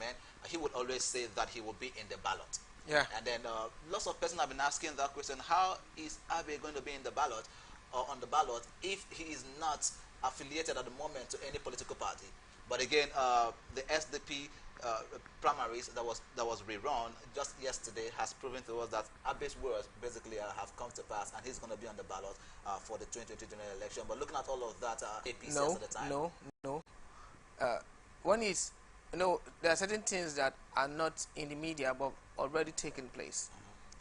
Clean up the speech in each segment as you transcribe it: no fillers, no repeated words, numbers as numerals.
government, he would always say that he will be in the ballot. Yeah. And then lots of persons have been asking that question: how is Abe going to be in the ballot or on the ballot if he is not affiliated at the moment to any political party? But again, the SDP primaries that was rerun just yesterday has proven to us that Abe's words basically have come to pass, and he's going to be on the ballot for the 2020 general election. But looking at all of that, APC at the time. No. One is, there are certain things that are not in the media but already taken place.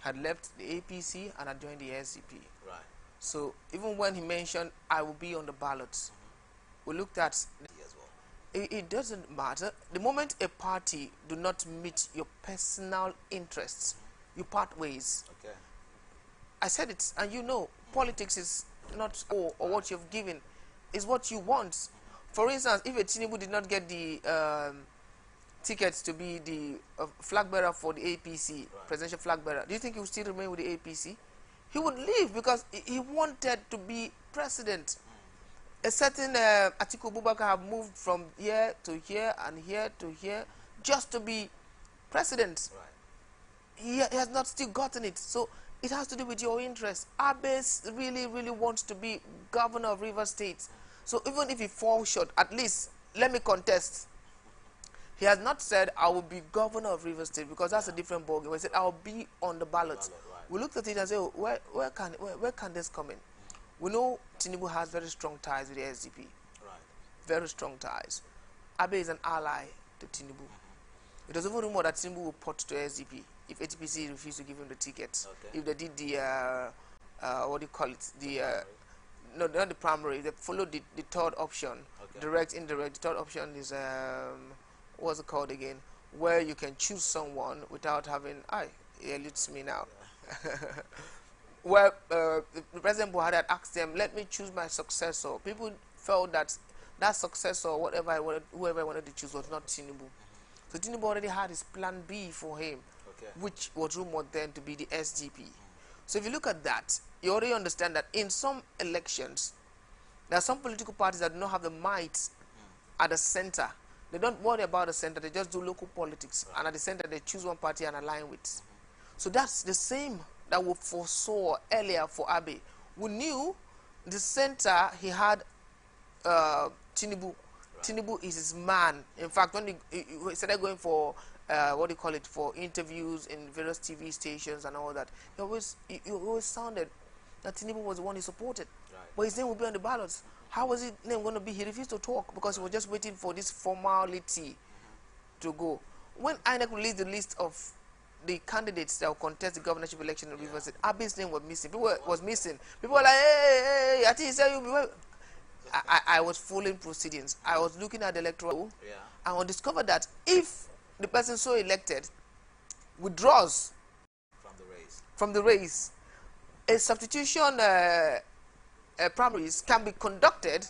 Had left the APC and had joined the SDP. Right. So even when he mentioned, I will be on the ballots, we looked at As well. it doesn't matter. The moment a party do not meet your personal interests, you part ways. Okay. I said it, and politics is not or what you've given, is what you want. For instance, if a Tinubu did not get the tickets to be the flag bearer for the APC, presidential flag bearer, do you think he would still remain with the APC? He would leave because he wanted to be president. A certain Atiku Abubakar have moved from here to here and here to here just to be president. Right. He has not still gotten it. So it has to do with your interest. Abbas really, really wants to be governor of Rivers State. So even if he falls short, at least let me contest. He has not said I will be governor of Rivers State because that's a different ballgame. He said I will be on the ballot. Right. We looked at it and said, where can this come in? We know Tinubu has very strong ties with the SDP. Right. Very strong ties. Abe is an ally to Tinubu. It was even rumored that Tinubu will port to SDP if HPC refused to give him the tickets. Okay. If they did the what do you call it? The no, not the primary. They followed the third option, Okay. direct, indirect. The third option is what's it called again? Where you can choose someone without having. It eludes me now. Where the President Buhari had asked them, "Let me choose my successor." People felt that successor, whoever I wanted to choose, was not Tinubu. So Tinubu already had his plan B for him, Okay. which was rumored then to be the SDP. So if you look at that, you already understand that in some elections, there are some political parties that do not have the might at the center. They don't worry about the center, they just do local politics. And at the center, they choose one party and align with. So that's the same that we foresaw earlier for Abe. We knew the center, he had Tinubu. Tinubu is his man. In fact, when he started going for what do you call it, for interviews in various TV stations and all that, he always sounded that Tinubu was the one he supported. Right. But his name would be on the ballots. How was his name going to be? He refused to talk because he was just waiting for this formality to go. When INEC released the list of the candidates that will contest the governorship election in Rivers State, Abe's name was missing. People was missing. People were like, hey, I think he said you. I was following proceedings. I was looking at the electoral, and I discovered that if the person so elected withdraws from the race, a substitution primaries can be conducted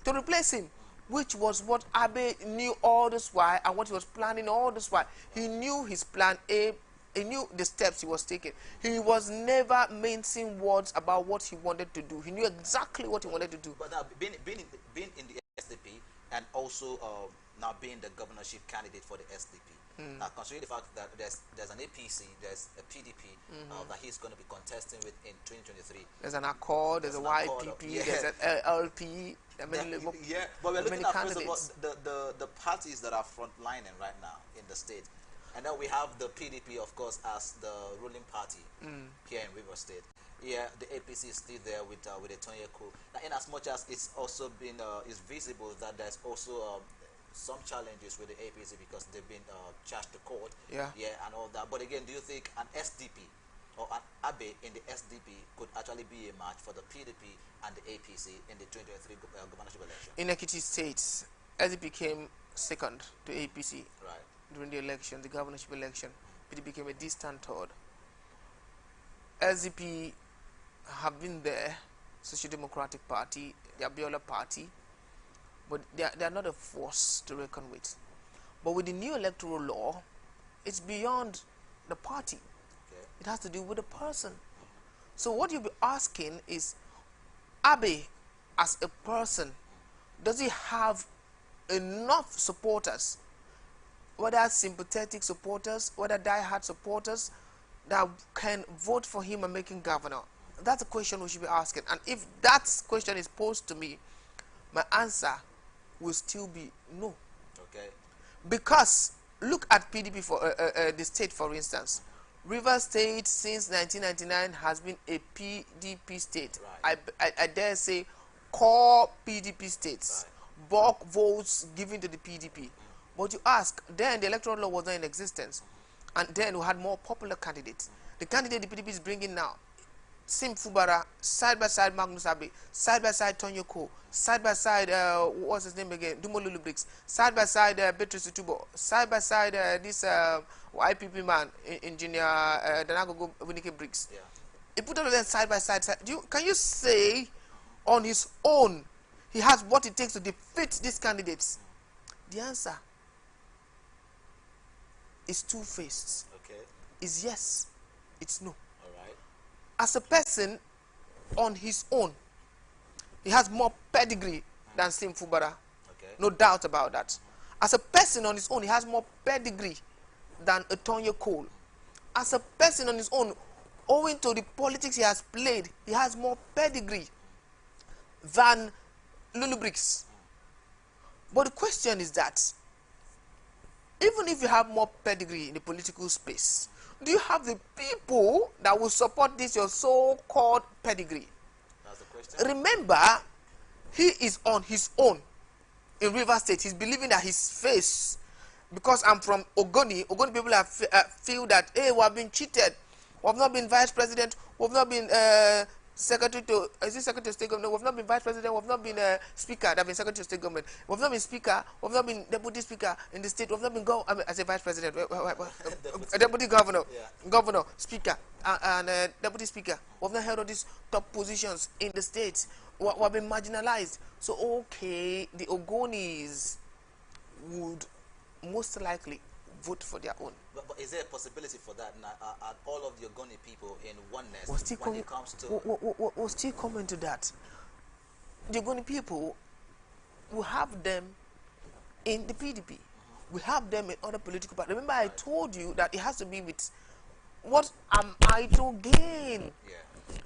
to replace him, which was what Abe knew all this while and what he was planning all this while. He knew his plan A. He knew the steps he was taking. He was never mincing words about what he wanted to do. He knew exactly what he wanted to do. But now, being in the SDP and also now being the governorship candidate for the SDP, now considering the fact that there's an APC, there's a PDP that he's going to be contesting with in 2023. There's an Accord, there's a YPP, there's an LP. But we're looking at first of all the parties that are frontlining right now in the state. And then we have the PDP, of course, as the ruling party here in Rivers State. Yeah, the APC is still there with Etonyeku. Now, in as much as it's also been is visible that there's also some challenges with the APC because they've been charged to court. Yeah, and all that. But again, do you think an SDP or an Abe in the SDP could actually be a match for the PDP and the APC in the 2023 governorship election? In Ekiti State, SDP came second to APC. Right. During the election, the governorship election, it became a distant third. SDP have been there, Social Democratic Party, the Abiola Party, but they are not a force to reckon with. But with the new electoral law, it's beyond the party. Okay. It has to do with the person. So what you'll be asking is, Abe, as a person, does he have enough supporters whether sympathetic supporters, whether die-hard supporters that can vote for him and make him governor? That's a question we should be asking. And if that question is posed to me, my answer will still be no. Okay. Because look at PDP for the state, for instance. Rivers State since 1999 has been a PDP state. Right. I dare say core PDP states. Right. Bulk votes given to the PDP. But you ask, then the electoral law was not in existence. And then we had more popular candidates. The candidate the PDP is bringing now, Sim Fubara, side by side Magnus Abe, side by side Tonyo Ko, side by side, what's his name again? Dumo Lulu Briggs, side by side Beatrice Utubo, side by side this YPP man, engineer Danago Winike Briggs. Yeah. He put all of them side by side. Can you say on his own he has what it takes to defeat these candidates? The answer is two-faced. Okay. Is yes, it's no. All right. As a person on his own, he has more pedigree than Sim Fubara. Okay. No doubt about that. As a person on his own, he has more pedigree than Tonyo Cole. As a person on his own, owing to the politics he has played, he has more pedigree than Lulu Briggs. But the question is that, even if you have more pedigree in the political space, do you have the people that will support this your so-called pedigree? That's the question. Remember, he is on his own in River State. He's believing that his face, because I'm from Ogoni people have feel that, hey, we have been cheated. We have not been vice president. We have not been secretary to, is it secretary of state government? We have not been vice president. We have not been speaker. That have been secretary of state government. We have not been speaker. We have not been deputy speaker in the state. We have not been as a vice president. Deputy governor, Yeah. governor, speaker, and deputy speaker. We have not held all these top positions in the state. We have been marginalized. So okay, the Ogonis would most likely vote for their own. But is there a possibility for that now? Are all of the Ogoni people in oneness We'll when it comes to... we'll still come into that. The Ogoni people, we have them in the PDP. We have them in other political parties. Remember, I told you that it has to be with what am I to gain? Yeah.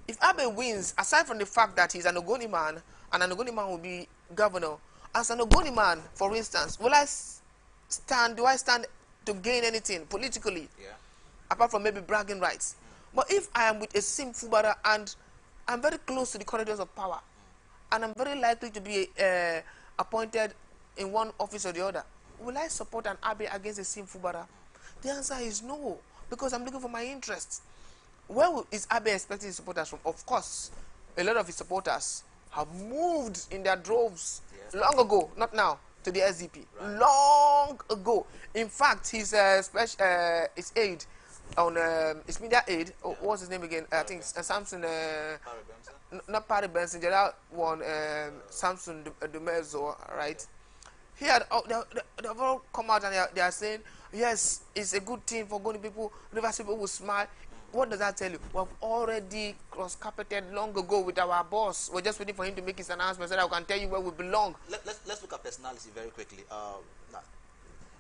If Abe wins, aside from the fact that he's an Ogoni man, and an Ogoni man will be governor, as an Ogoni man, for instance, do I stand to gain anything politically? Yeah. Apart from maybe bragging rights. But if I am with a Sim Fubara and I'm very close to the corridors of power, and I'm very likely to be appointed in one office or the other, will I support an Abe against a Sim Fubara? The answer is no, because I'm looking for my interests. Where is Abe expecting his supporters from? Of course, a lot of his supporters have moved in their droves long ago, not now, to the SDP. Right. Long ago. In fact, his aide on his media aide, what's his name again? I think Samson. Not Parry Benson. The other one, Samson Dumezo, right? He had they've all come out and they are saying, yes, it's a good thing for Ogoni people. Rivers people will smile. What does that tell you? We've already cross-carpeted long ago with our boss. We're just waiting for him to make his announcement so that we can tell you where we belong. Let's look at personality very quickly.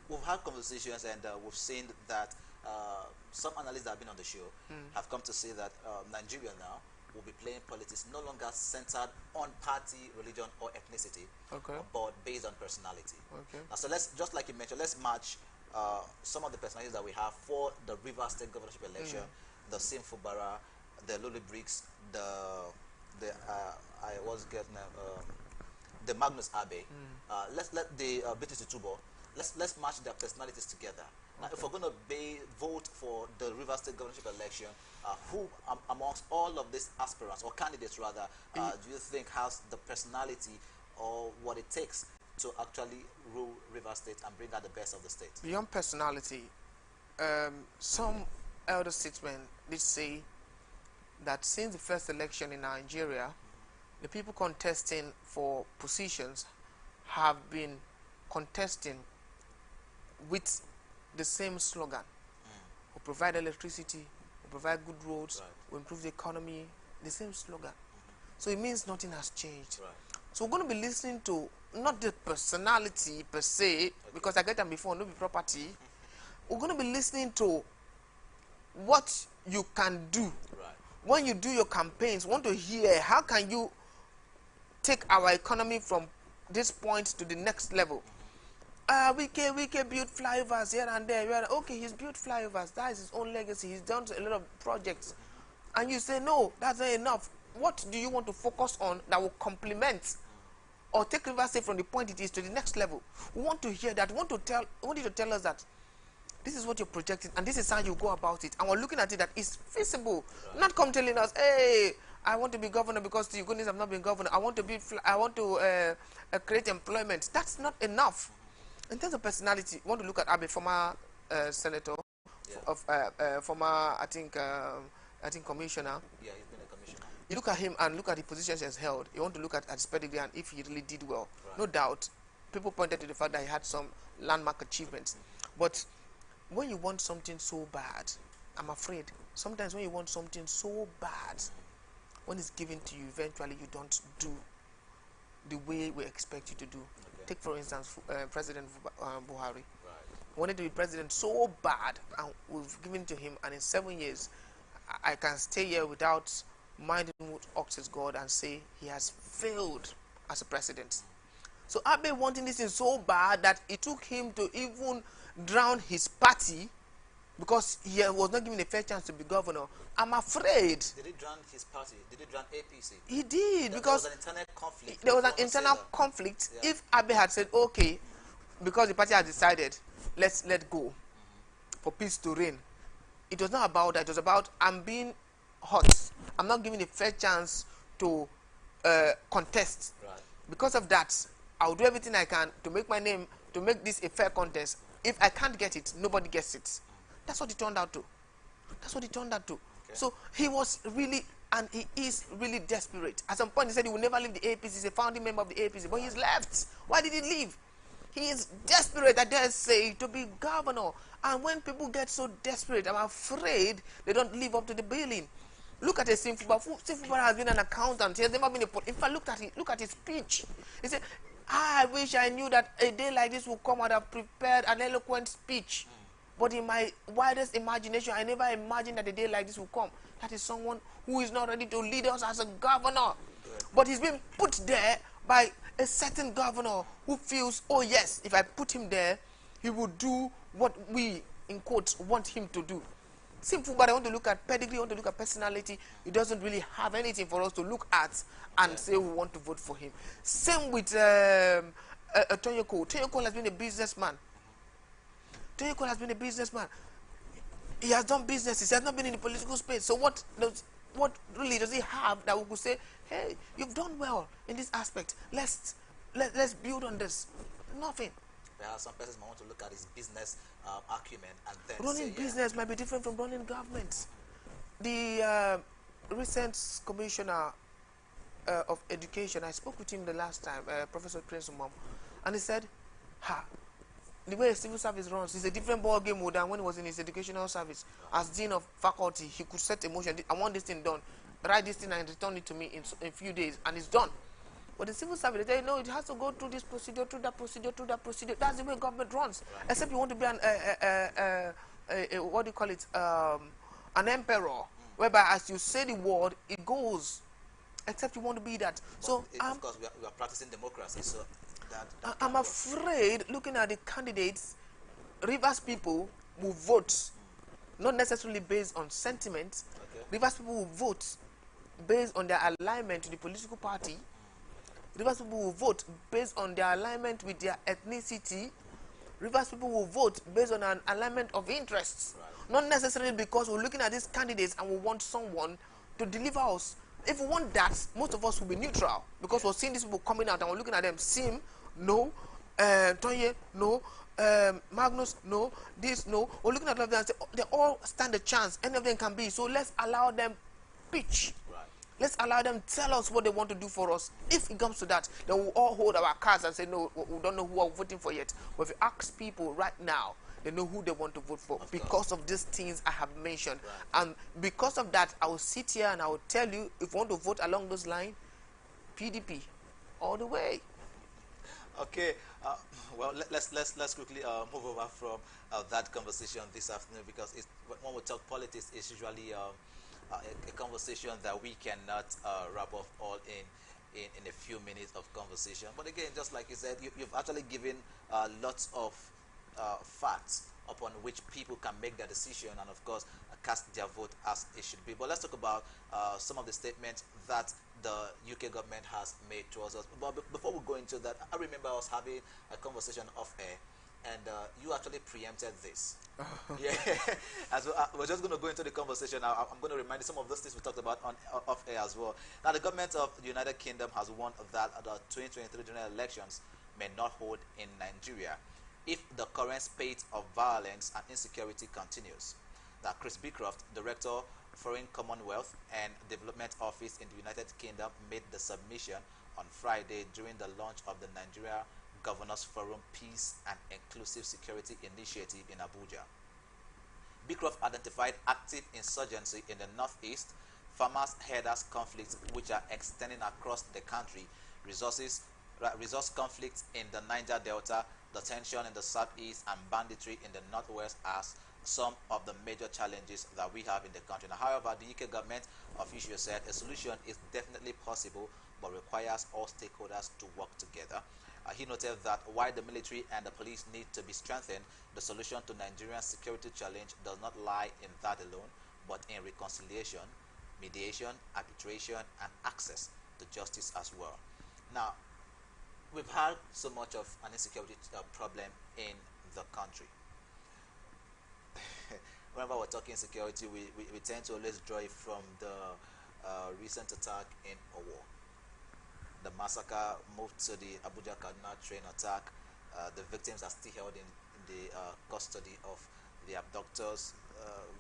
We've had conversations and we've seen that some analysts that have been on the show have come to say that Nigeria now will be playing politics no longer centered on party, religion, or ethnicity, but based on personality. Now, so let's, just like you mentioned, let's match some of the personalities that we have for the Rivers State governorship election. The Sim Fubara, the Lulu Briggs, the Magnus Abe. Let's let the Beatrice Utubo. Let's match their personalities together. Now, if we're going to vote for the Rivers State governorship election, who amongst all of these aspirants or candidates rather do you think has the personality or what it takes to actually rule Rivers State and bring out the best of the state? Beyond personality, some elder statesmen did say that since the first election in Nigeria, the people contesting for positions have been contesting with the same slogan. We provide electricity, we provide good roads, we improve the economy, the same slogan. So it means nothing has changed. So we're going to be listening to not the personality per se, because I get them before, no be property. We're going to be listening to what you can do. Right. When you do your campaigns, want to hear how can you take our economy from this point to the next level. We can build flyovers here and there. Okay, he's built flyovers. That is his own legacy. He's done a lot of projects. And you say, no, that's not enough. What do you want to focus on that will complement or take Rivers State from the point it is to the next level? We want to hear that. We want you to tell us that this is what you're projecting and this is how you go about it. And we're looking at it that it's feasible. Right. Not come telling us, hey, I want to be governor because to your goodness I've not been governor. I want to create employment. That's not enough. In terms of personality, we want to look at Abe, former senator, former I think commissioner. Yeah, he's been a commissioner. You look at him and look at the positions he has held. You want to look at his pedigree and if he really did well. Right. No doubt, people pointed to the fact that he had some landmark achievements. But when you want something so bad, I'm afraid sometimes when you want something so bad, when it's given to you, eventually you don't do the way we expect you to do. Okay. Take for instance President Buhari. Right. Wanted to be president so bad, and we've given to him, and in 7 years I can stay here without minding what ox is God and say he has failed as a president. So Abe wanting this thing so bad that it took him to even drown his party because he was not given a fair chance to be governor. I'm afraid. Did he drown his party? Did he drown APC? He did, because there was an internal conflict. There was an internal conflict. Yeah. If Abe had said, okay, because the party has decided, let's let go for peace to reign. It was not about that. It was about, I'm being hot. I'm not giving a fair chance to contest. Right. Because of that, I'll do everything I can to make my name, to make this a fair contest. If I can't get it, nobody gets it. That's what it turned out to. That's what it turned out to. Okay. So he was really, and he is really desperate. At some point, he said he will never leave the APC. He's a founding member of the APC, but he's left. Why did he leave? He is desperate, I dare say, to be governor. And when people get so desperate, I'm afraid they don't live up to the billing. Look at Simfuba. Simfuba has been an accountant. He has never been a politician. In fact, look at his speech. He said, I wish I knew that a day like this would come and have prepared an eloquent speech. But in my wildest imagination, I never imagined that a day like this would come. That is someone who is not ready to lead us as a governor. But he's been put there by a certain governor who feels, oh yes, if I put him there, he will do what we, in quotes, want him to do. Simple, but I want to look at pedigree, I want to look at personality. He doesn't really have anything for us to look at and say we want to vote for him. Same with Tonyo Cole. Tonyo Cole has been a businessman. Tonyo Cole has been a businessman. He has done businesses. He has not been in the political space. So what really does he have that we could say, hey, you've done well in this aspect. Let's build on this. Nothing. Perhaps some persons might want to look at his business acumen and then running business might be different from running government. The recent commissioner of education, I spoke with him the last time, Professor Prince Umam, and he said, the way a civil service runs is a different ball game than when he was in his educational service. As dean of faculty, he could set a motion. I want this thing done. Write this thing and return it to me in a few days, and it's done. But the civil service, they tell you, no, it has to go through this procedure, through that procedure, through that procedure. That's the way government runs. Right. Except you want to be what do you call it, an emperor, whereby as you say the word, it goes. Except you want to be that. But so of course, we are practicing democracy, so that I'm afraid, looking at the candidates, Rivers people will vote, not necessarily based on sentiment. Okay. Rivers people will vote based on their alignment to the political party. Rivers people will vote based on their alignment with their ethnicity. Rivers people will vote based on an alignment of interests. Right. Not necessarily because we're looking at these candidates and we want someone to deliver us. If we want that, most of us will be neutral because we're seeing these people coming out and we're looking at them. Sim, no. Tonye, no. Magnus, no. This, no. We're looking at them and say, oh, they all stand a chance. Any of them can be. So let's allow them pitch. Right. Let's allow them tell us what they want to do for us. If it comes to that, then we'll all hold our cards and say, no, we don't know who we're voting for yet. But if you ask people right now, they know who they want to vote for because of these things I have mentioned. Right. And because of that, I will sit here and I will tell you, if you want to vote along those lines, PDP, all the way. Okay, uh, well, let's quickly move over from that conversation this afternoon, because when we talk politics, it's usually a conversation that we cannot wrap up all in a few minutes of conversation. But again, just like you said, you've actually given lots of facts upon which people can make their decision and, of course, cast their vote as it should be. But let's talk about some of the statements that the UK government has made towards us. But before we go into that, I remember us having a conversation off air, and you actually preempted this. Yeah, as well, we're just going to go into the conversation. I'm going to remind you some of those things we talked about on off air as well. Now, the government of the United Kingdom has warned that the 2023 general elections may not hold in Nigeria if the current spate of violence and insecurity continues. That Chris Beecroft, Director, Foreign Commonwealth and Development Office in the United Kingdom, made the submission on Friday during the launch of the Nigeria Governors Forum Peace and Inclusive Security Initiative in Abuja. Beecroft identified active insurgency in the northeast, farmers herders conflicts which are extending across the country, resource conflicts in the Niger Delta, the tension in the southeast, and banditry in the northwest as some of the major challenges that we have in the country. Now, however, the UK government official said a solution is definitely possible, but requires all stakeholders to work together. He noted that while the military and the police need to be strengthened, the solution to Nigeria's security challenge does not lie in that alone, but in reconciliation, mediation, arbitration, and access to justice as well. Now, we've had so much of an insecurity problem in the country. Whenever we're talking security, we tend to always draw it from the recent attack in Owo. The massacre moved to the Abuja Kaduna train attack. The victims are still held in the custody of the abductors.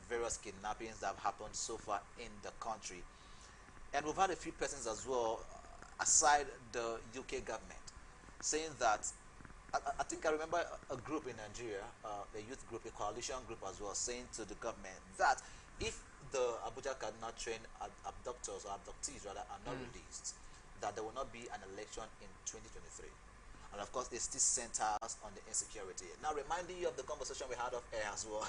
Various kidnappings that have happened so far in the country. And we've had a few persons as well, aside the UK government, saying that I think I remember a group in Nigeria, a youth group, a coalition group as well, saying to the government that if the Abuja Kaduna train abductors or abductees rather are not released, that there will not be an election in 2023. And of course, it still centers on the insecurity. Now, reminding you of the conversation we had off air as well,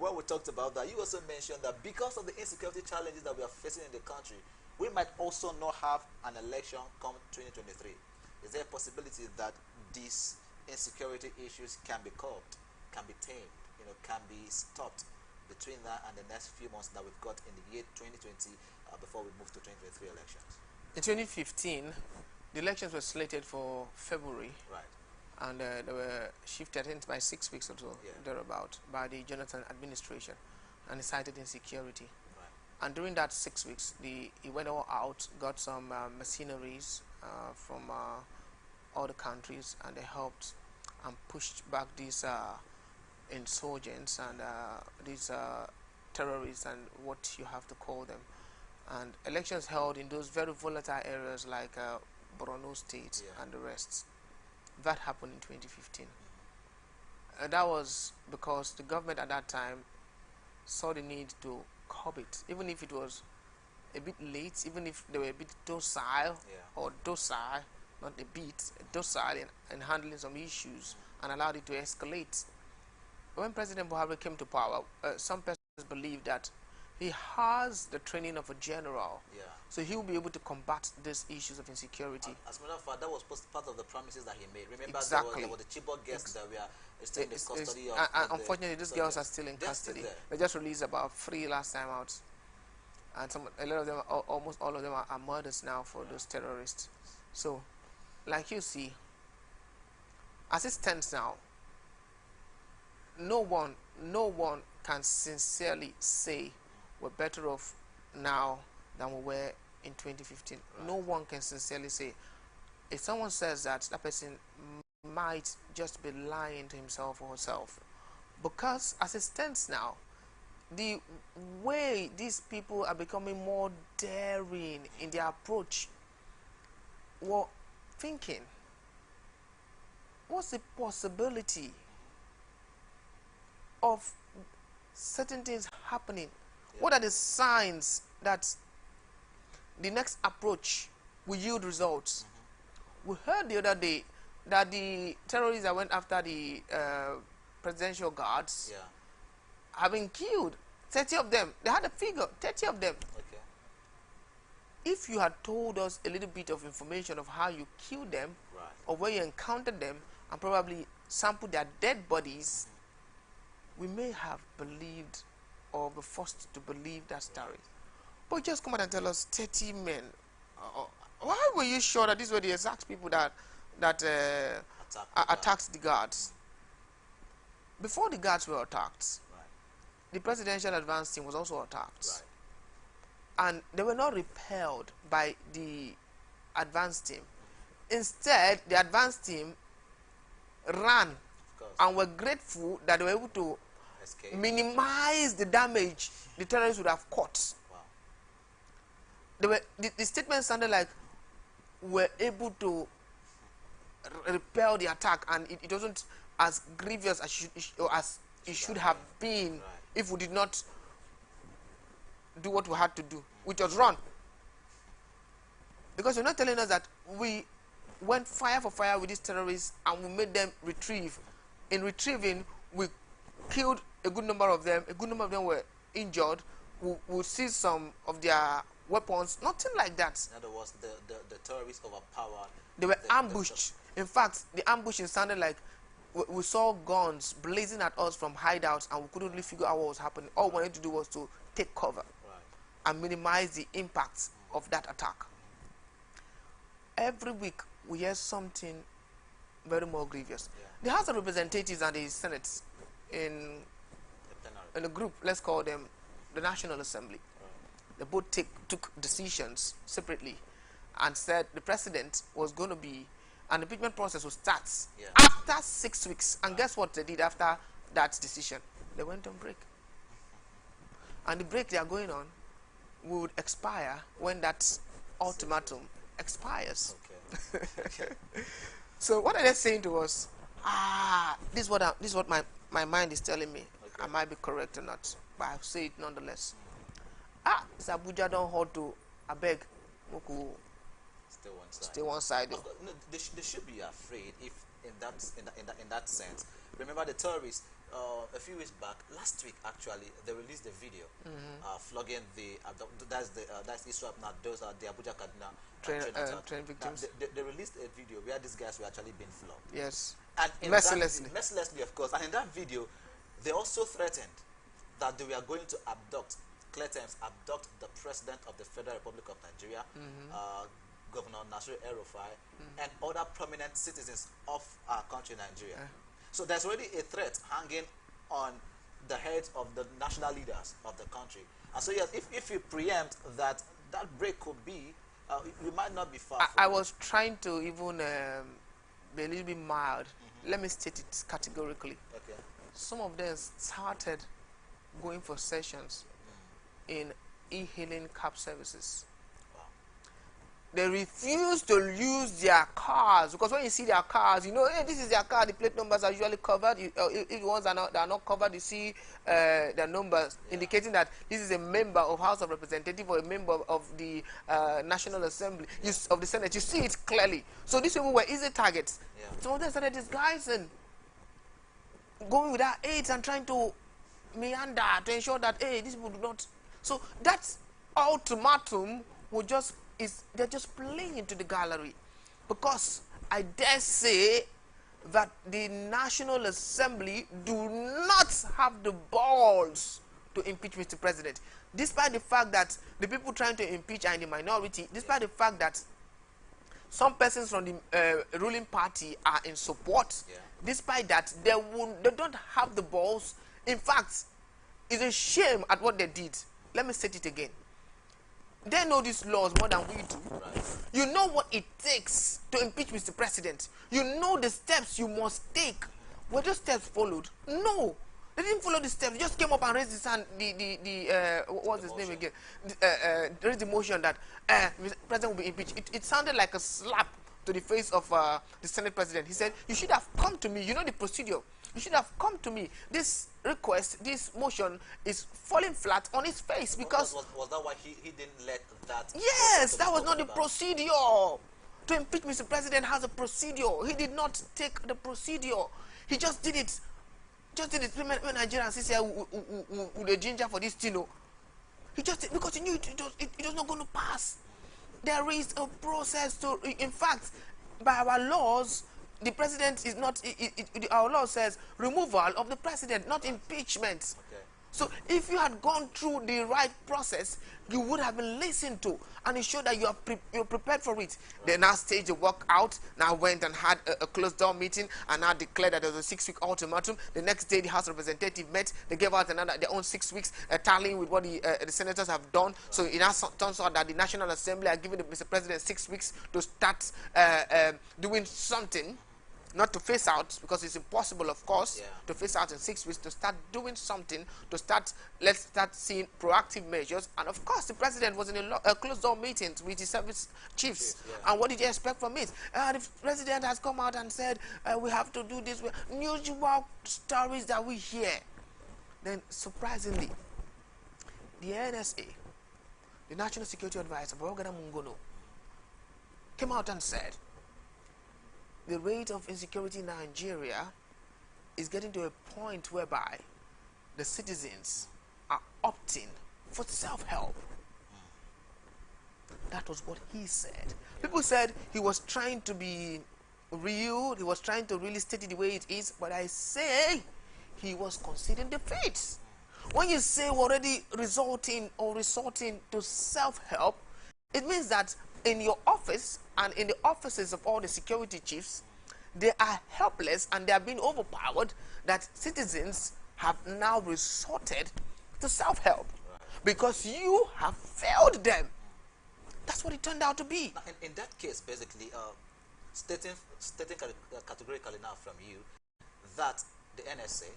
where we talked about that, you also mentioned that because of the insecurity challenges that we are facing in the country, we might also not have an election come 2023. Is there a possibility that these insecurity issues can be curbed, can be tamed, can be stopped between that and the next few months that we've got in the year 2020 before we move to 2023 elections? In 2015, the elections were slated for February. Right. And they were shifted, I think, by 6 weeks or so, thereabout, by the Jonathan administration, and it cited insecurity. Right. And during that 6 weeks, he went all out, got some mercenaries from all the countries, and they helped and pushed back these insurgents and these terrorists and what you have to call them. And elections held in those very volatile areas like Borno State and the rest. That happened in 2015. That was because the government at that time saw the need to curb it, even if it was a bit late, even if they were a bit docile, or docile, not a bit, docile in handling some issues, and allowed it to escalate. When President Buhari came to power, some persons believe that he has the training of a general, so he will be able to combat these issues of insecurity. As a matter of fact, that was part of the promises that he made. Remember, exactly. there were the Chibok girls that were still in the custody of. And unfortunately, these girls are still in custody. They just released about 3 last time out, and a lot of them, almost all of them, are murders now for those terrorists. So, like you see, as it stands now, no one can sincerely say we're better off now than we were in 2015. Right. No one can sincerely say. If someone says that, that person might just be lying to himself or herself. Because as it stands now, the way these people are becoming more daring in their approach, we're thinking, what's the possibility of certain things happening? What are the signs that the next approach will yield results? We heard the other day that the terrorists that went after the presidential guards Yeah. have been killed. 30 of them. They had a figure. 30 of them. Okay. If you had told us a little bit of information of how you killed them, Right. or where you encountered them, and probably sampled their dead bodies, we may have believed or be forced to believe that story. But just come out and tell us 30 men. Why were you sure that these were the exact people that attacked the guards? Before the guards were attacked, Right. the presidential advance team was also attacked. Right. And they were not repelled by the advance team. Instead, the advance team ran Of course. and were grateful that they were able to Escape. minimize the damage the terrorists would have caused. Wow. The statement sounded like we're able to repel the attack, and it wasn't as grievous as it should have been Right. if we did not do what we had to do, which was run. Because you're not telling us that we went fire for fire with these terrorists and we made them retrieve. In retrieving, we killed a good number of them. A good number of them were injured. We seized some of their weapons. Nothing like that. In other words, the terrorists overpowered. They were ambushed. In fact, the ambushing sounded like we saw guns blazing at us from hideouts, and we couldn't really figure out what was happening. All we wanted to do was to take cover and minimize the impact of that attack. Every week we hear something very more grievous. The House of Representatives and the Senate in a group, let's call them the National Assembly, they both took decisions separately and said the president was going to be, an impeachment process will start after 6 weeks. And guess what they did after that decision? They went on break. And the break they are going on would expire when that ultimatum expires. Okay. Okay. So what are they saying to us? This is what my mind is telling me. Okay. I might be correct or not, but I'll say it nonetheless. It's Abuja don't hold to a beg. Stay one side. No, They should be afraid if in that sense. Remember the terrorists a few weeks back, last week actually, they released a video flogging that's Israel now. Those are the Abuja Kaduna train victims. They released a video where these guys were actually being flogged. Yes. And mercilessly, of course. And in that video, they also threatened that they were going to abduct the President of the Federal Republic of Nigeria, Governor Nasir El-Rufai, and other prominent citizens of our country, Nigeria. So there's already a threat hanging on the heads of the national leaders of the country. And so yes, if you preempt that break could be, you might not be far. I was trying to even be a little bit mild. Let me state it categorically. Okay. Some of them started going for sessions in e-hailing cab services. Wow. They refuse to use their cars, because when you see their cars, you know, hey, this is their car. The plate numbers are usually covered. If the ones that are not covered, you see their numbers, indicating that this is a member of House of Representatives or a member of the National Assembly, of the Senate. You see it clearly. So these people were easy targets. Some of them started disguising, going without aids and trying to meander to ensure that, hey, these people do not. So that ultimatum they're just playing into the gallery, because I dare say that the National Assembly do not have the balls to impeach Mr. President, despite the fact that the people trying to impeach are in the minority, despite the fact that some persons from the ruling party are in support. Despite that, they don't have the balls. In fact, it's a shame at what they did. Let me say it again. They know these laws more than we do. You know what it takes to impeach Mr. President. You know the steps you must take. Were those steps followed? No. They didn't follow the steps. They just came up and raised his hand, what's his name again? Raised the motion that Mr. President will be impeached. It sounded like a slap to the face of the Senate President. He said, you should have come to me. You know the procedure. You should have come to me. This request, this motion is falling flat on his face, because... Was that why he didn't let that... Yes, that was not the procedure. To impeach Mr. President has a procedure. He did not take the procedure. He just did it. Just did it. When Nigerians say with the ginger for this thing, he just did, because he knew it was not going to pass. There is a process to. In fact, by our laws, the president is not. Our law says removal of the president, not impeachment. Okay. So if you had gone through the right process, you would have been listened to, and it showed that you're prepared for it. Right. They now staged the work out, now went and had a closed door meeting, and now declared that there was a 6-week ultimatum. The next day, the House of Representatives met. They gave out their own 6 weeks, tallying with what the senators have done. Right. So it now turns out that the National Assembly are giving Mr. President 6 weeks to start doing something. Not to phase out, because it's impossible, of course, to phase out in 6 weeks, to start doing something, let's start seeing proactive measures. And of course, the president was in a closed-door meeting with the service chiefs. And what did you expect from it? The president has come out and said, we have to do this. Usual stories that we hear. Then, surprisingly, the NSA, the National Security Advisor, Barogada Mungono, came out and said, the rate of insecurity in Nigeria is getting to a point whereby the citizens are opting for self-help. That was what he said. People said he was trying to be real, he was trying to really state it the way it is, but I say he was conceding defeat. When you say we're already resorting to self-help, it means that in your office and in the offices of all the security chiefs, they are helpless and they are being overpowered, that citizens have now resorted to self-help because you have failed them. That's what it turned out to be. In that case, basically, stating categorically now from you that the NSA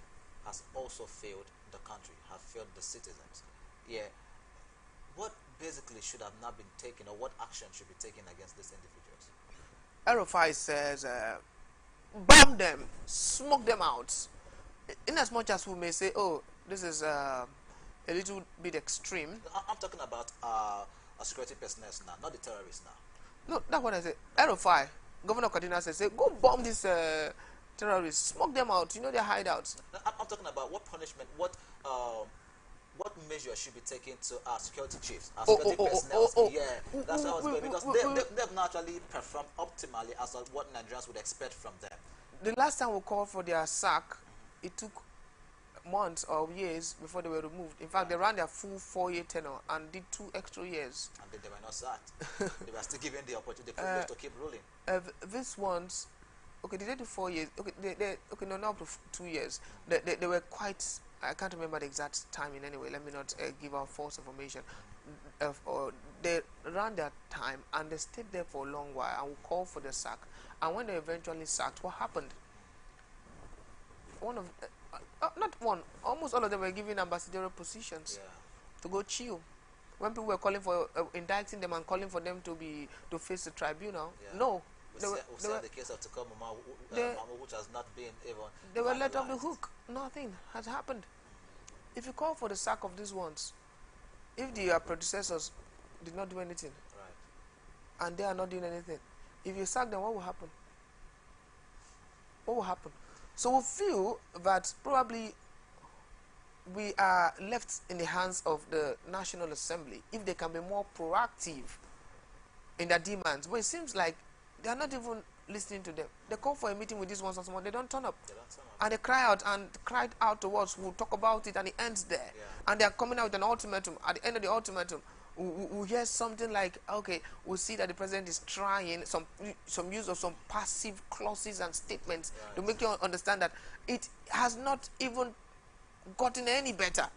has also failed the country, have failed the citizens. Yeah. What basically should have not been taken, or what action should be taken against these individuals? Erofai says, bomb them, smoke them out. In as much as we may say, oh, this is a little bit extreme. I'm talking about security personnel now, not the terrorists now. No, that's what I say. Erofai, Governor Kaduna says, go bomb these terrorists, smoke them out. You know their hideouts. I'm talking about what punishment, what measures should be taken to our security chiefs, our security personnel. Yeah, that's how I was going, because they've not actually performed optimally as what Nigerians would expect from them. The last time we called for their sack, it took months or years before they were removed. In fact, they ran their full 4-year tenure and did 2 extra years. And then they were not sacked. They were still given the opportunity, the privilege to keep ruling. These ones, okay, they did 4 years. Okay, no, not up to 2 years. They were quite. I can't remember the exact timing anyway. Let me not give out false information. They ran their time and they stayed there for a long while and we called for the sack. And when they eventually sacked, what happened? Almost all of them were given ambassadorial positions to go chill. When people were calling for indicting them and calling for them to face the tribunal, no. We saw the case of Tukomuma, which has not been even. They were let off the hook. Nothing has happened. If you call for the sack of these ones, if their predecessors did not do anything, and they are not doing anything, if you sack them, what will happen? What will happen? So we feel that probably we are left in the hands of the National Assembly if they can be more proactive in their demands. But it seems like they are not even listening to them. They call for a meeting with these ones and someone, they don't turn up. And they cried out to us, we'll talk about it, and it ends there. And they are coming out with an ultimatum. At the end of the ultimatum, we hear something like, okay, we'll see that the president is trying some use of some passive clauses and statements to make you understand that it has not even gotten any better.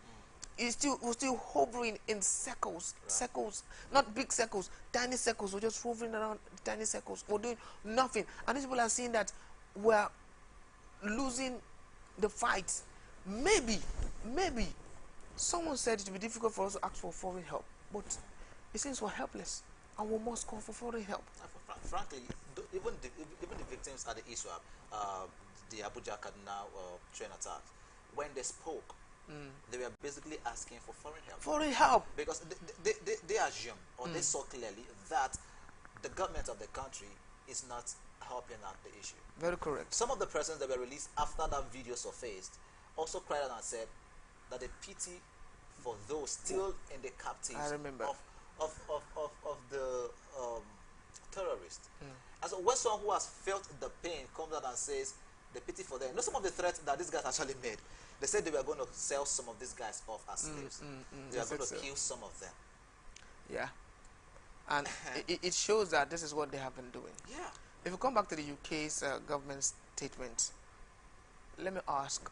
We're still hovering in circles, not big circles, tiny circles. We're just hovering around tiny circles. We're doing nothing. And these people are seeing that we're losing the fight. Maybe someone said it would be difficult for us to ask for foreign help, but it seems we're helpless and we must call for foreign help. Frankly, even the victims at the ISWAP, the Abuja Kaduna train attacks, when they spoke, they were basically asking for foreign help. Foreign help. Because they assume, or they saw clearly that the government of the country is not helping out the issue. Very correct. Some of the persons that were released after that video surfaced also cried out and said that the pity for those still in the captives I remember. of the terrorists. And so when someone who has felt the pain comes out and says the pity for them, you know some of the threats that these guys actually made. They said they were going to sell some of these guys off as slaves. They were going to kill some of them. Yeah. And it shows that this is what they have been doing. Yeah. If you come back to the UK's government statement, let me ask,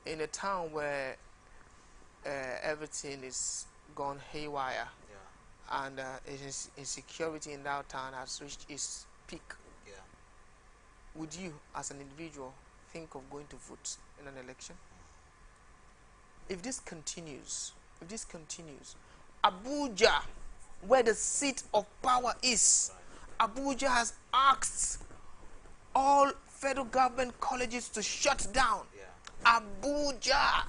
in a town where everything is gone haywire, and insecurity in that town has reached its peak, would you, as an individual, think of going to vote in an election? If this continues, Abuja, where the seat of power is, Abuja has asked all federal government colleges to shut down. Abuja,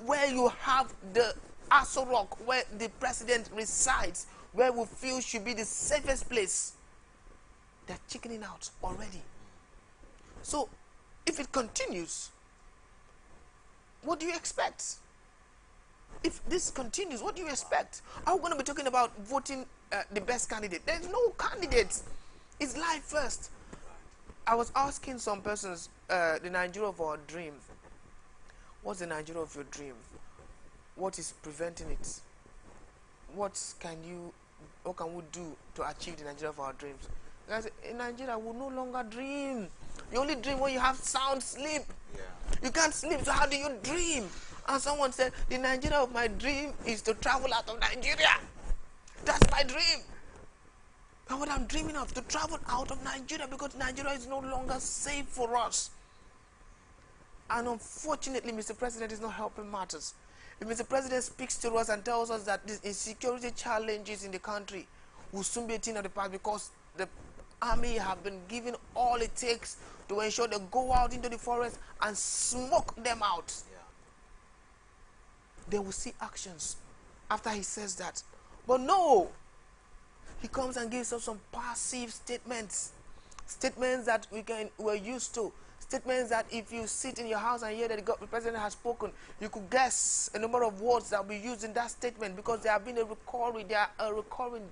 where you have the Aso Rock, where the president resides, where we feel should be the safest place, they're chickening out already. So, if it continues, what do you expect? If this continues, what do you expect? Are we going to be talking about voting the best candidate? There's no candidate. It's life first. I was asking some persons, the Nigeria of our dream. What's the Nigeria of your dream? What is preventing it? What can we do to achieve the Nigeria of our dreams? Guys, in Nigeria, we no longer dream. You only dream when you have sound sleep. You can't sleep, so how do you dream? And someone said, the Nigeria of my dream is to travel out of Nigeria. That's my dream. But what I'm dreaming of, to travel out of Nigeria, because Nigeria is no longer safe for us. And unfortunately, Mr. President is not helping matters. If Mr. President speaks to us and tells us that the insecurity challenges in the country will soon be a thing of the past because the army have been given all it takes to ensure they go out into the forest and smoke them out. They will see actions after he says that. But no, he comes and gives us some passive statements. Statements that we're used to. Statements that if you sit in your house and hear that the president has spoken, you could guess a number of words that will be used in that statement because they have been a recurring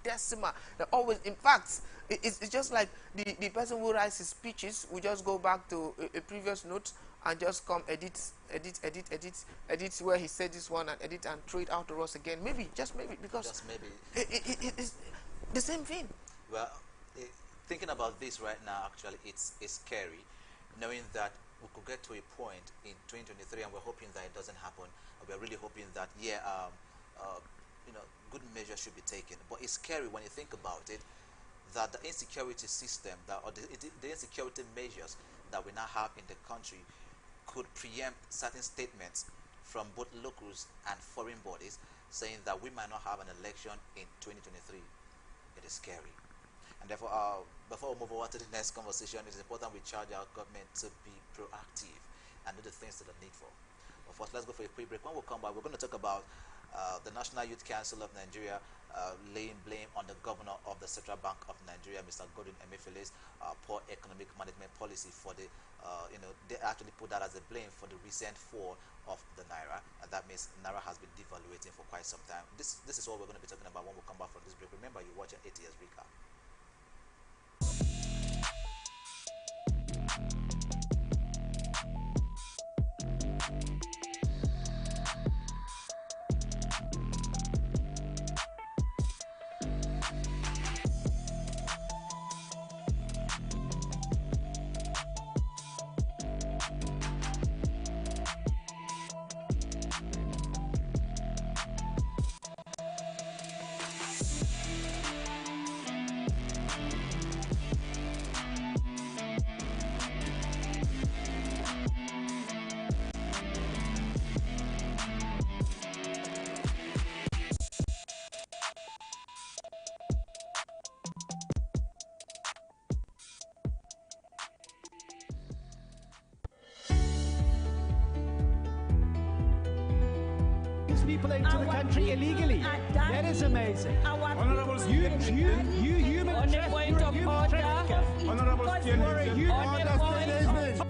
decimal. They're always, in fact, it's just like the person who writes his speeches will just go back to a previous note and just come edit where he said this one and edit and throw it out to us again. Maybe, just maybe, because just maybe it's the same thing. Well, thinking about this right now, actually, it's scary, knowing that we could get to a point in 2023, and we're hoping that it doesn't happen. We're really hoping that, good measures should be taken. But it's scary when you think about it, that the insecurity system, or the insecurity measures that we now have in the country could preempt certain statements from both locals and foreign bodies saying that we might not have an election in 2023. It is scary. And therefore, before we move over to the next conversation, it's important we charge our government to be proactive and do the things that are needful. But first, let's go for a quick break. When we come back, we're going to talk about the National Youth Council of Nigeria laying blame on the governor of the Central Bank of Nigeria, Mr. Godwin Emefiele's poor economic management policy for the, they actually put that as a blame for the recent fall of the Naira, and that means Naira has been devaluating for quite some time. This is what we're going to be talking about when we come back from this break. Remember, you're watching ATS Recap. People into the country illegally. That is amazing. Honorables, you human On a point of order. Honorable State, On a point of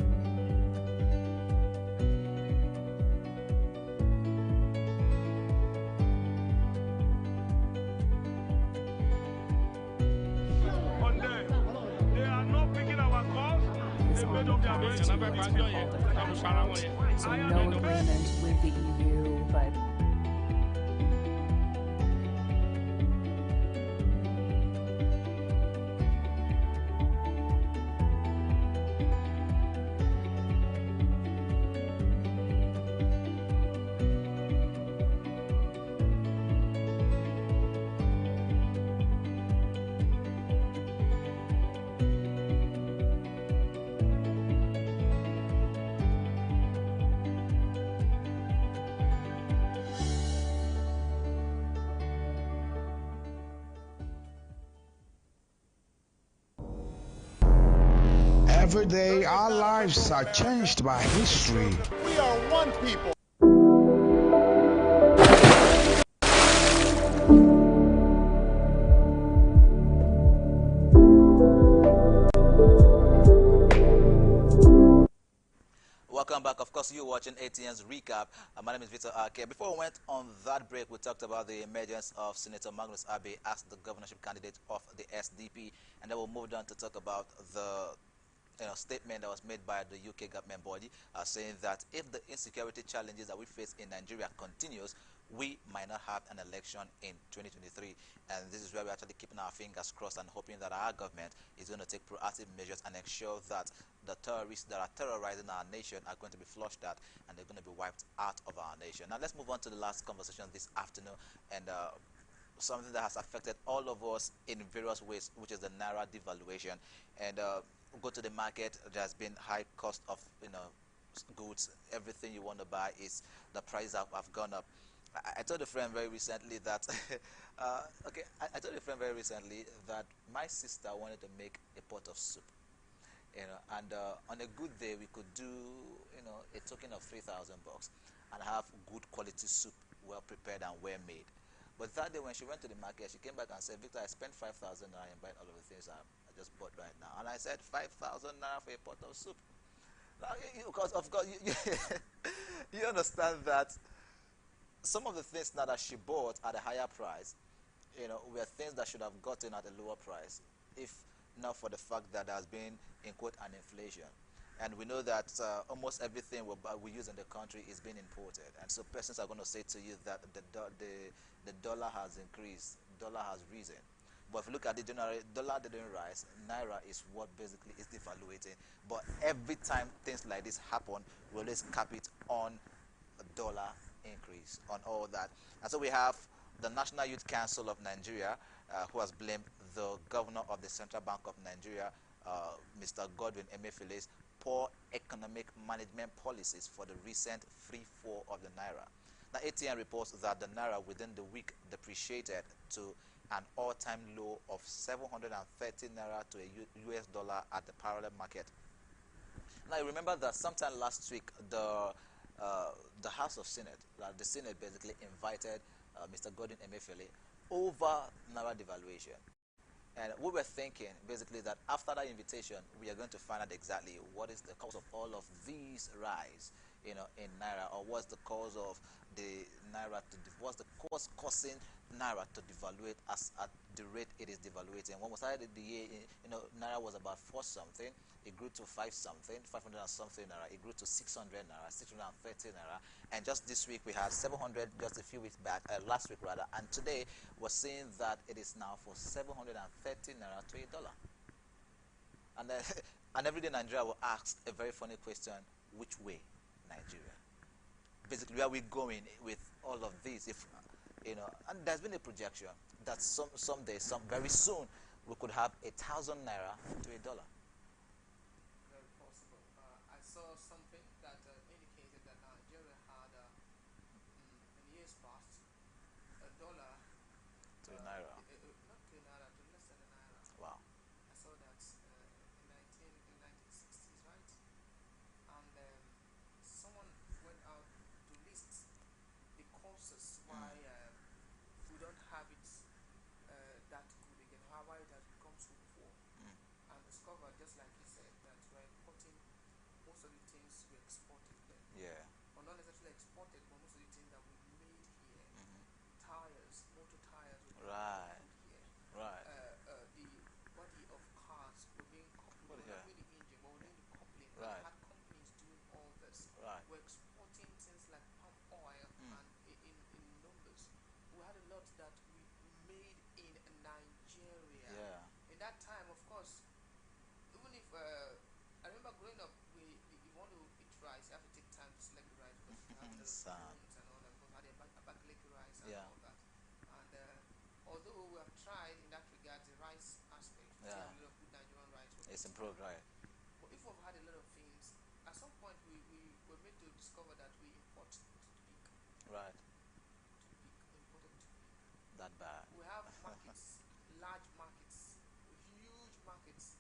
they are not picking our calls. They made up their minds. So no agreement with the EU, but Every day, our lives are changed by history. We are one people. Welcome back. Of course, you're watching ATN's recap. My name is Victor Arke. Before we went on that break, we talked about the emergence of Senator Magnus Abe as the governorship candidate of the SDP, and then we'll move on to talk about the statement that was made by the UK government body saying that if the insecurity challenges that we face in Nigeria continues, we might not have an election in 2023. And this is where we're actually keeping our fingers crossed and hoping that our government is going to take proactive measures and ensure that the terrorists that are terrorizing our nation are going to be flushed out and they're going to be wiped out of our nation. Now let's move on to the last conversation this afternoon, and something that has affected all of us in various ways, which is the Naira devaluation. And go to the market, there's been high cost of goods. Everything you want to buy, is the prices have gone up. I told a friend very recently that I told a friend very recently that my sister wanted to make a pot of soup, and on a good day we could do a token of 3,000 bucks and have good quality soup, well prepared and well made. But that day when she went to the market, she came back and said, Victor, I spent 5,000 naira in buying all of the things I just bought right now. And I said, 5,000 naira for a pot of soup. Now, because of course, you understand that some of the things now that she bought at a higher price, were things that should have gotten at a lower price, if not for the fact that there has been, in quote, an inflation. And we know that almost everything we use in the country is being imported. And so persons are going to say to you that the dollar has increased, dollar has risen. But if you look at it generally, dollar didn't rise, Naira is what basically is devaluating. But every time things like this happen, we always cap it on a dollar increase, on all that. And so we have the National Youth Council of Nigeria, who has blamed the governor of the Central Bank of Nigeria, Mr. Godwin Emefiele's poor economic management policies for the recent free fall of the Naira. Now, ATN reports that the Naira within the week depreciated to an all-time low of 730 Naira to a US dollar at the parallel market. Now, you remember that sometime last week, the House of Senate, the Senate basically invited Mr. Godwin Emefiele over Naira devaluation. And we were thinking basically that after that invitation, we are going to find out exactly what is the cause of all of these rise, in Naira, or what's the cause of the Naira what's the cause causing Naira to devaluate at the rate it is devaluating. When we started the year, Naira was about 4 something. It grew to 5 something, 500 and something Naira. It grew to 600 Naira, 630 Naira. And just this week we had 700 just a few weeks back, last week rather. And today we're seeing that it is now for 730 Naira to a dollar. And then, and every day Nigeria will ask a very funny question: which way, Nigeria? Basically, where are we going with all of this? If and there's been a projection that someday, very soon, we could have 1,000 Naira to a dollar. Very possible. I saw something that indicated that Nigeria had, in years past, a dollar To a Naira. not to a naira, to less than a naira. Wow. I saw that in 1960s, right? And someone went out to list the causes why we don't have it that good again. Why it has become just like you said, that we're importing most of the things we exported then. Yeah. Or not necessarily exported, but most of the things that we made here. Tires, motor tires were being Right. coupled here. Right. The body of cars were being coupled. What We were yeah. not doing the engine, but we were doing the coupling. And Right. we had companies doing all this. Right. We're exporting things like palm oil and in numbers. We had a lot that we made in Nigeria. Yeah. In that time, of course, even if I remember growing up, if you want to eat rice, you have to take time to select the rice because you have a lot of Son. stones and all that. Because I had a Abakaliki rice and Yeah. all that. And although we have tried in that regard, the rice aspect, we still Yeah. have a lot of good Nigerian rice. It's improved, right? But if we've had a lot of things, at some point we were made to discover that we import to peak. Right. To peak, imported to peak. That bad. We have markets, large markets, huge markets.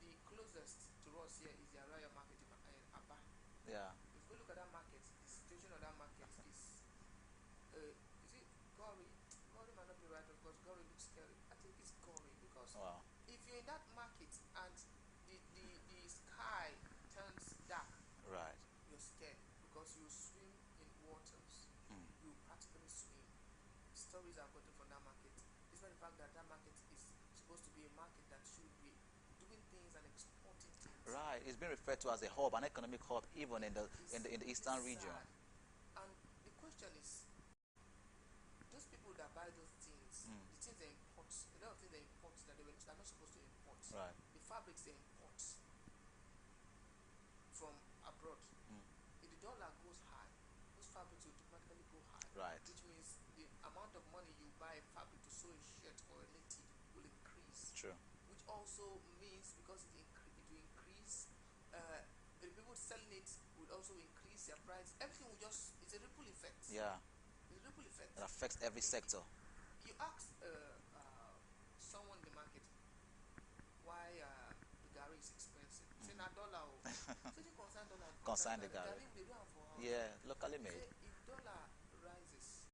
The closest to us here is the Araya market in Aba. Yeah. If we look at that market, the situation of that market is it gory? Gory might not be right because gory looks scary. I think it's gory because Wow. if you're in that market and the sky turns dark, Right. you're scared because you swim in waters. You practically swim. Stories I've gotten from that market, despite the fact that that market is supposed to be a market that should be doing things and exporting things. Right. It's been referred to as a hub, an economic hub, even in the eastern It's region. sad. And the question is, those people that buy those things, the things they import, a lot of things they import that they're not supposed to import. Right. The fabrics they import from abroad. If the dollar goes high, those fabrics will automatically go high. Right. Which means the amount of money you buy fabric to sew a shirt or a native will increase. True. Which also means because it will increase, the people selling it will also increase their price. Everything will just, it's a ripple effect. Yeah. It's a ripple effect. It affects every sector. You ask someone in the market why the Gary is expensive. Say na dollar. Say the concern dollar. Concern the Gary. They do have for house. Yeah, locally Say made. if dollar rises,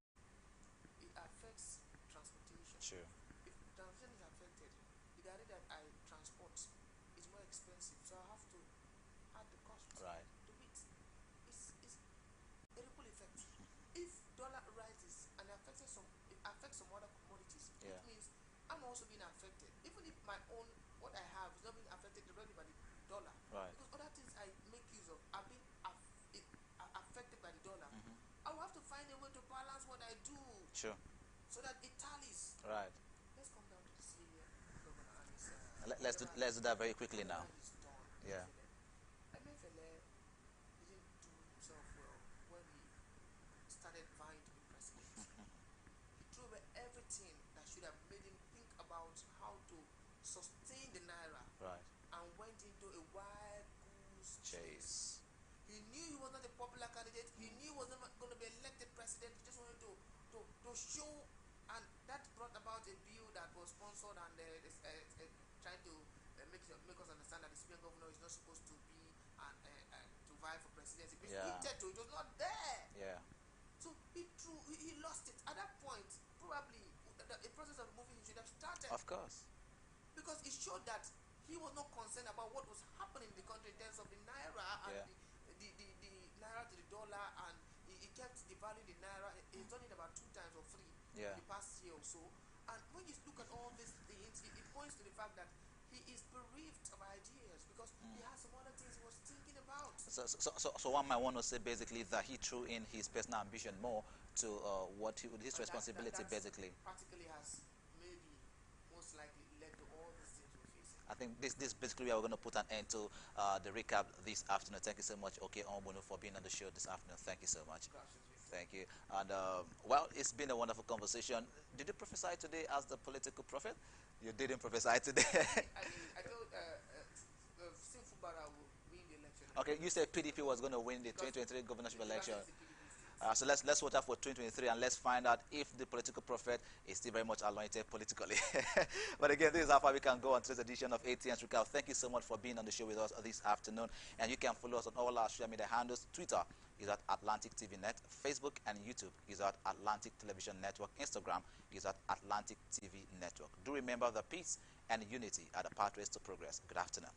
it affects transportation. True. If transportation is affected, the Gary that I transport is more expensive, so I have to add the cost Right. to it. It's a ripple effect. If dollar rises and it affects some other commodities, Yeah. it means I'm also being affected. Even if my own, what I have is not being affected directly by the dollar. Right. Because other things I make use of are being affected by the dollar. I will have to find a way to balance what I do Sure. so that it tallies. Right. Let's come down to the senior governor and his Let's do that very quickly now. whatever he's done. Yeah. Emefiele didn't do himself well when he started vying to be president. He threw away everything that should have made him think about how to sustain the naira Right. and went into a wild goose chase. Chase. He knew he was not a popular candidate. He knew he was not going to be elected president. He just wanted to show, and that brought about a bill that was sponsored and trying to make us understand that the Supreme Governor is not supposed to be to vie for presidency. He Yeah. hinted to it was not there. Yeah. So he lost it. At that point, probably the process of removing him should have started. Of course. Because it showed that he was not concerned about what was happening in the country in terms of the naira and Yeah. the naira to the dollar, and he kept devaluing the naira. He's done it about 2 times or 3 Yeah. in the past year or so. And when you look at all these things, it points to the fact that he is bereaved of ideas because he has some other things he was thinking about. So one might want to say basically that he threw in his personal ambition more to his And responsibility that basically. practically has maybe most likely led to all these things we're facing. I think this basically we are going to put an end to the recap this afternoon. Thank you so much, okay, Onbono, for being on the show this afternoon. Thank you so much. Gracias, Victor. Thank you. And well, it's been a wonderful conversation. Did you prophesy today as the political prophet? You didn't prophesy today. I told Sinfu Bara will win the election. Okay, you said PDP was going to win the Because 2023 governorship the election. Rivers is the PDP state. So let's watch out for 2023 and let's find out if the political prophet is still very much anointed politically. But again, this is how far we can go on today's edition of ATN's Recap. Thank you so much for being on the show with us this afternoon. And you can follow us on all our social media handles. Twitter is at Atlantic TV Net. Facebook and YouTube is at Atlantic Television Network. Instagram is at Atlantic TV Network. Do remember that peace and unity are the pathways to progress. Good afternoon.